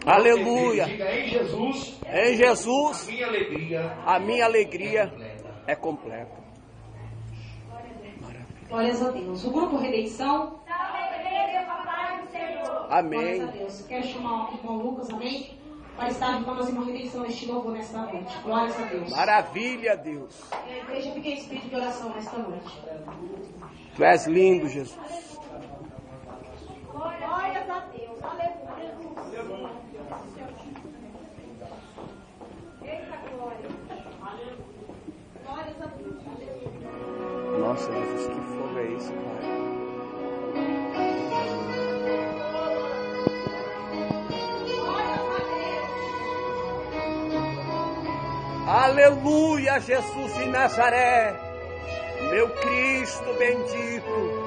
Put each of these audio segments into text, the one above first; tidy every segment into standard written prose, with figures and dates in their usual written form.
Aleluia. Em Jesus, Em Jesus, a minha alegria é completa. Glórias a Deus. O grupo Redenção. Amém. Glórias a Deus. Quero chamar o irmão Lucas, amém? Para estar com nós, irmão Redenção, neste louvor nesta noite. Glórias a Deus. Maravilha, Deus. A igreja fica em espírito de oração nesta noite. Tu és lindo, Jesus. Glórias a Deus. Aleluia. Eita glória. Glórias a Deus. Nossa, Jesus, que fogo é esse, Pai? Aleluia, Jesus de Nazaré, meu Cristo bendito.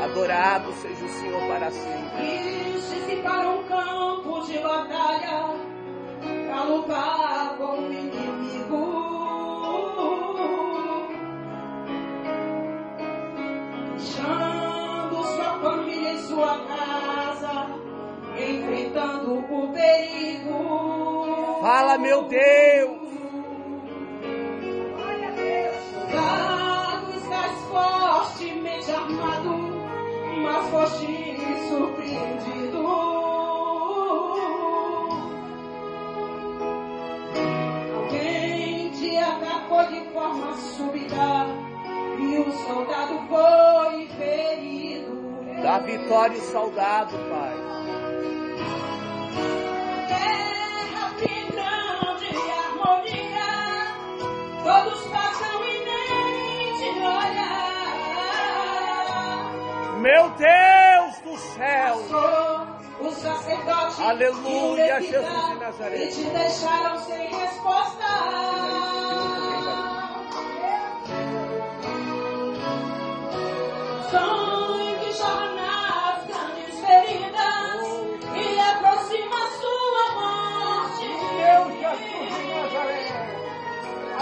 Adorado seja o Senhor para sempre. Dirige-se para um campo de batalha, para lutar com o inimigo. Deixando sua família em sua casa, enfrentando o perigo. Fala, meu Deus. Soldado, estás fortemente armado, mas foste surpreendido. Alguém te atacou de forma súbita e o soldado foi ferido. Dá vitória ao soldado, Pai. Terra tem grande harmonia, todos passam e nem te olham. Meu Deus do céu. O sacerdote Aleluia, e o Jesus de levita, Nazaré. e te deixaram sem resposta. Sangue jorra nas grandes feridas e aproxima sua morte. Meu Jesus de Nazaré.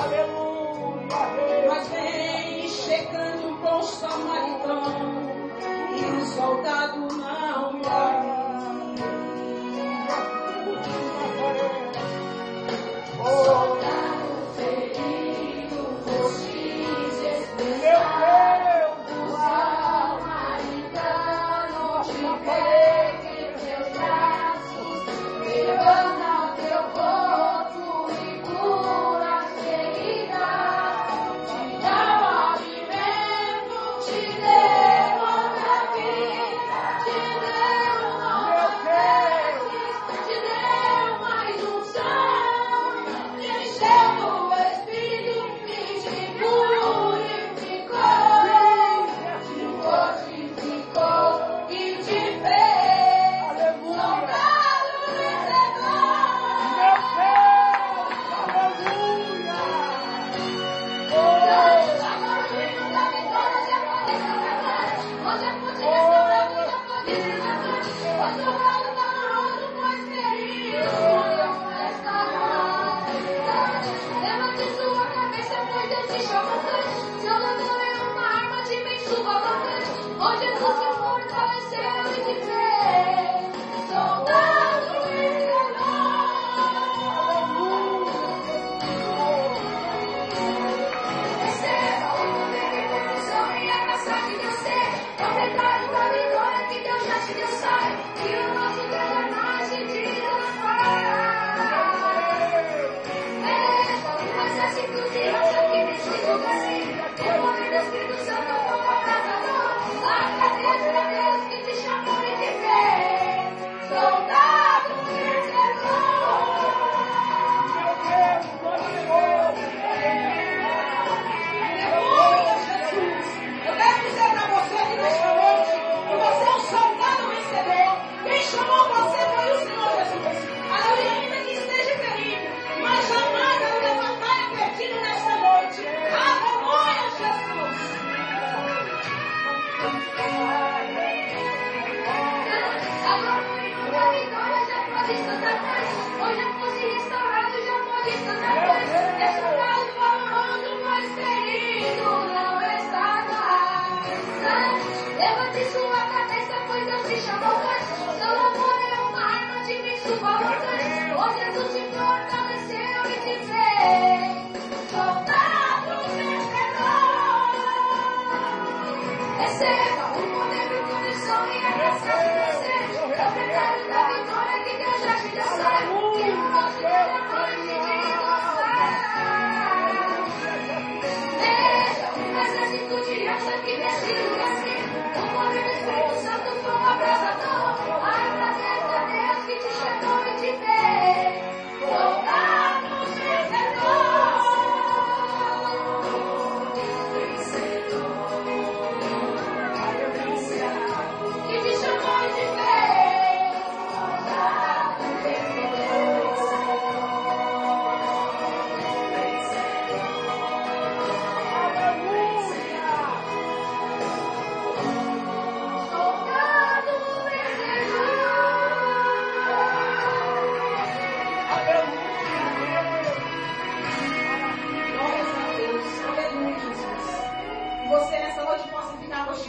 Aleluia. Mas vem chegando um bom samaritano e o soldado não morre.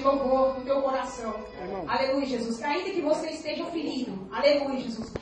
louvor no teu coração. Aleluia, Jesus. Ainda que você esteja ferido. Aleluia, Jesus.